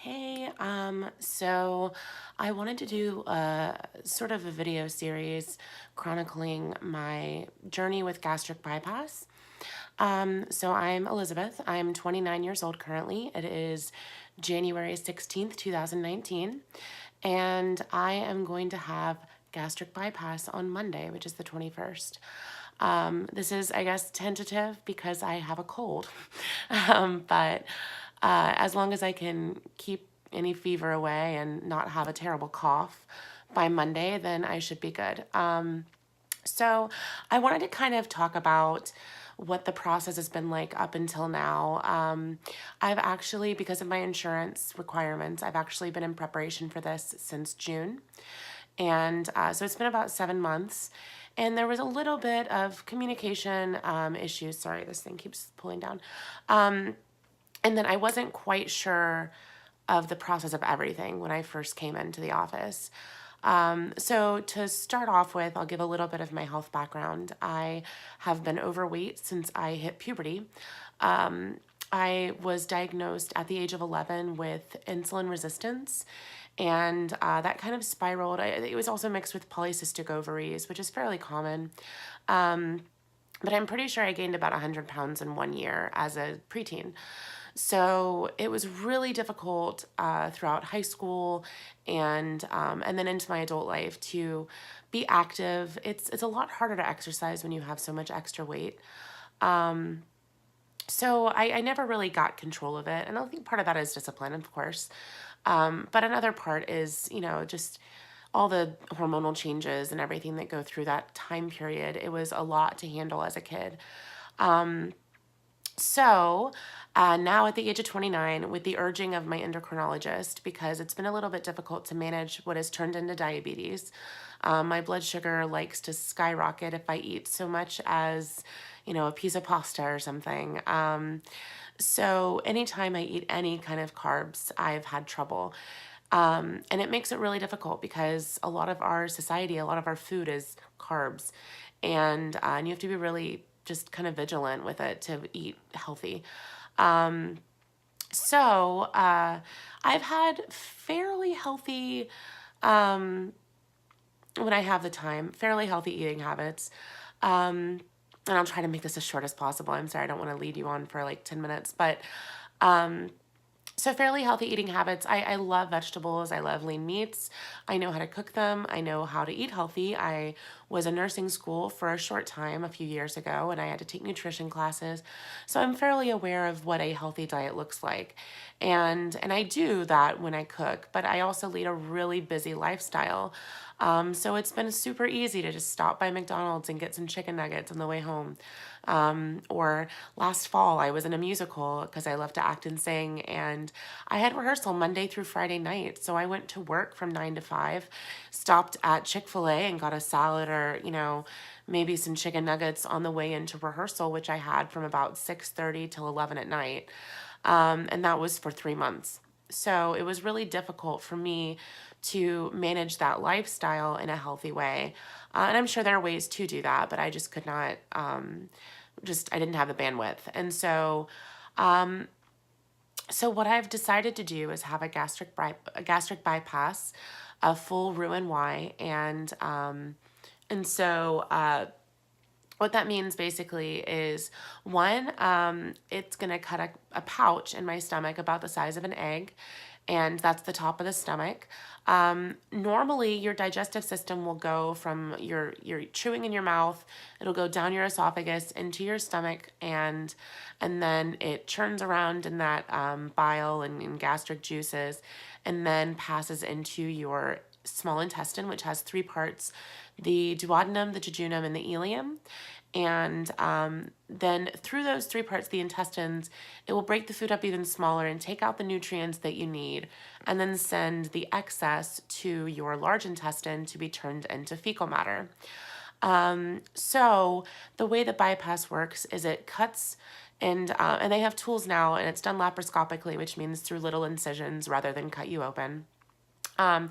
Hey, so I wanted to do a sort of a video series chronicling my journey with gastric bypass. So I'm Elizabeth. I'm 29 years old currently. It is January 16th, 2019, and I am going to have gastric bypass on Monday, which is the 21st. This is, I guess, tentative because I have a cold. But as long as I can keep any fever away and not have a terrible cough by Monday, then I should be good. So I wanted to kind of talk about what the process has been like up until now. I've actually, because of my insurance requirements, I've actually been in preparation for this since June. And so it's been about 7 months. And there was a little bit of communication issues. Sorry, this thing keeps pulling down. And then I wasn't quite sure of the process of everything when I first came into the office. So to start off with, I'll give a little bit of my health background. I have been overweight since I hit puberty. I was diagnosed at the age of 11 with insulin resistance, and that kind of spiraled. It was also mixed with polycystic ovaries, which is fairly common. But I'm pretty sure I gained about 100 pounds in 1 year as a preteen. So it was really difficult throughout high school and then into my adult life to be active. It's a lot harder to exercise when you have so much extra weight. So I never really got control of it. And I think part of that is discipline, of course. But another part is, just all the hormonal changes and everything that go through that time period. It was a lot to handle as a kid. So now at the age of 29, with the urging of my endocrinologist, because it's been a little bit difficult to manage what has turned into diabetes, my blood sugar likes to skyrocket if I eat so much as, a piece of pasta or something. So anytime I eat any kind of carbs, I've had trouble. And it makes it really difficult because a lot of our society, a lot of our food is carbs. And you have to be really just kind of vigilant with it to eat healthy. So I've had fairly healthy, when I have the time, fairly healthy eating habits. And I'll try to make this as short as possible. I'm sorry, I don't want to lead you on for like 10 minutes, but so fairly healthy eating habits. I love vegetables. I love lean meats. I know how to cook them. I know how to eat healthy. I was in nursing school for a short time a few years ago, and I had to take nutrition classes. So I'm fairly aware of what a healthy diet looks like. And I do that when I cook, but I also lead a really busy lifestyle. So it's been super easy to just stop by McDonald's and get some chicken nuggets on the way home. Or last fall, I was in a musical because I love to act and sing, and I had rehearsal Monday through Friday night. So I went to work from 9 to 5, stopped at Chick-fil-A and got a salad or, maybe some chicken nuggets on the way into rehearsal, which I had from about 6:30 till 11 at night. And that was for 3 months. So it was really difficult for me to manage that lifestyle in a healthy way. And I'm sure there are ways to do that, but I just could not, I didn't have the bandwidth. And so what I've decided to do is have a gastric bypass, a full Roux-N-Y, and so what that means basically is one, it's going to cut a pouch in my stomach about the size of an egg, and that's the top of the stomach. Normally, your digestive system will go from you're chewing in your mouth, it'll go down your esophagus into your stomach, and then it churns around in that bile and gastric juices, and then passes into your small intestine, which has three parts: the duodenum, the jejunum, and the ileum. And then through those three parts, the intestines, it will break the food up even smaller and take out the nutrients that you need, and then send the excess to your large intestine to be turned into fecal matter. So the way the bypass works is it cuts, and they have tools now, and it's done laparoscopically, which means through little incisions rather than cut you open. So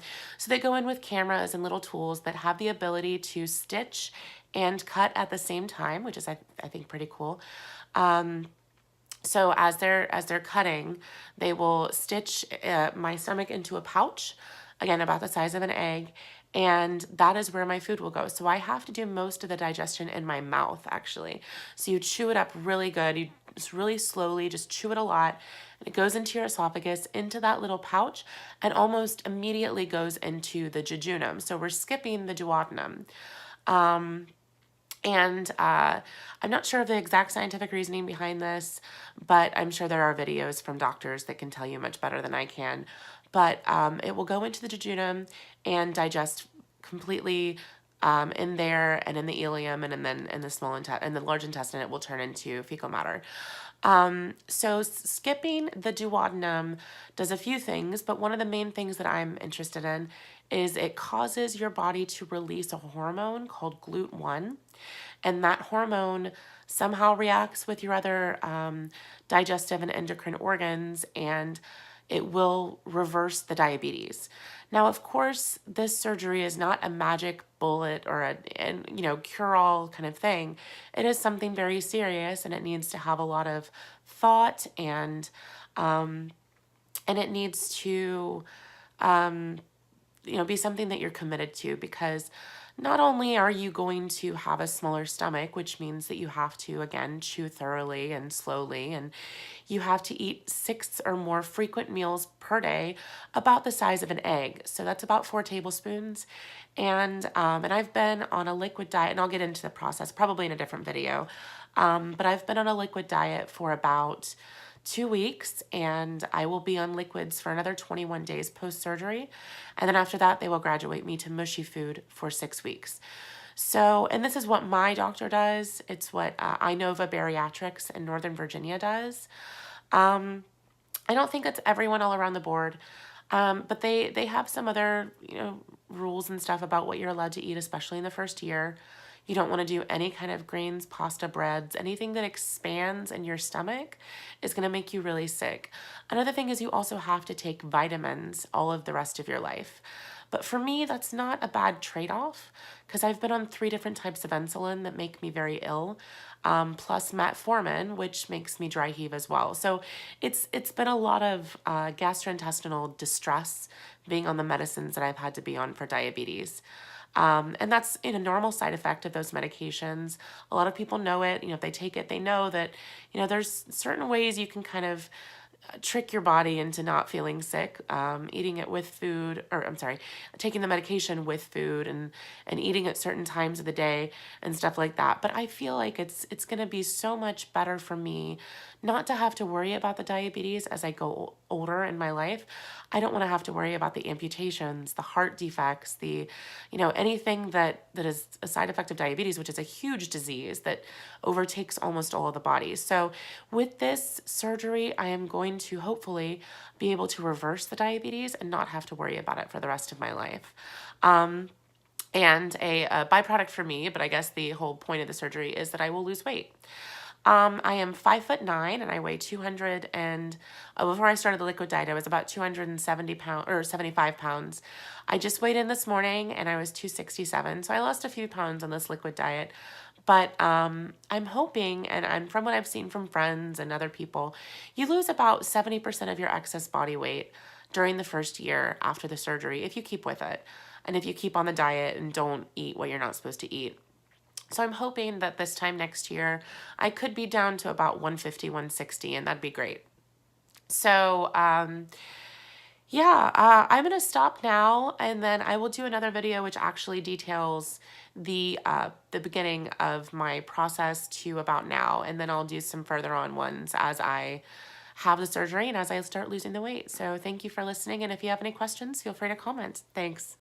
they go in with cameras and little tools that have the ability to stitch and cut at the same time, which is, I think, pretty cool. So as they're cutting, they will stitch my stomach into a pouch, again about the size of an egg, and that is where my food will go. So I have to do most of the digestion in my mouth, actually. So you chew it up really good. You just really slowly just chew it a lot. And it goes into your esophagus, into that little pouch, and almost immediately goes into the jejunum. So we're skipping the duodenum. And I'm not sure of the exact scientific reasoning behind this, but I'm sure there are videos from doctors that can tell you much better than I can. But it will go into the jejunum and digest completely in there and in the ileum, and then in the in the large intestine, it will turn into fecal matter. So skipping the duodenum does a few things, but one of the main things that I'm interested in is it causes your body to release a hormone called GLUT1, and that hormone somehow reacts with your other digestive and endocrine organs, and it will reverse the diabetes. Now, of course, this surgery is not a magic bullet or a cure-all kind of thing. It is something very serious, and it needs to have a lot of thought, and it needs to be something that you're committed to, because not only are you going to have a smaller stomach, which means that you have to, again, chew thoroughly and slowly, and you have to eat 6 or more frequent meals per day, about the size of an egg. So that's about 4 tablespoons. And I've been on a liquid diet, and I'll get into the process probably in a different video. But I've been on a liquid diet for about 2 weeks, and I will be on liquids for another 21 days post-surgery. And then after that, they will graduate me to mushy food for 6 weeks. So, and this is what my doctor does. It's what INOVA Bariatrics in Northern Virginia does. I don't think it's everyone all around the board, but they have some other, rules and stuff about what you're allowed to eat, especially in the first year. You don't want to do any kind of grains, pasta, breads, anything that expands in your stomach is going to make you really sick. Another thing is you also have to take vitamins all of the rest of your life. But for me, that's not a bad trade-off, because I've been on 3 different types of insulin that make me very ill, plus metformin, which makes me dry heave as well. So it's been a lot of gastrointestinal distress being on the medicines that I've had to be on for diabetes. And that's a normal side effect of those medications. A lot of people know it. If they take it, they know that, there's certain ways you can kind of trick your body into not feeling sick, eating it with food, or I'm sorry, taking the medication with food, and eating at certain times of the day and stuff like that. But I feel like it's going to be so much better for me not to have to worry about the diabetes as I go older in my life. I don't want to have to worry about the amputations, the heart defects, anything that is a side effect of diabetes, which is a huge disease that overtakes almost all of the body. So with this surgery, I am going to hopefully be able to reverse the diabetes and not have to worry about it for the rest of my life. And a byproduct for me, but I guess the whole point of the surgery is that I will lose weight. I am 5'9", and I weigh 200, and before I started the liquid diet, I was about 270 pounds or 75 pounds. I just weighed in this morning, and I was 267, so I lost a few pounds on this liquid diet. But I'm hoping, and from what I've seen from friends and other people, you lose about 70% of your excess body weight during the first year after the surgery if you keep with it, and if you keep on the diet and don't eat what you're not supposed to eat. So I'm hoping that this time next year, I could be down to about 150, 160, and that'd be great. So, yeah, I'm going to stop now, and then I will do another video which actually details the beginning of my process to about now, and then I'll do some further on ones as I have the surgery and as I start losing the weight. So thank you for listening, and if you have any questions, feel free to comment. Thanks.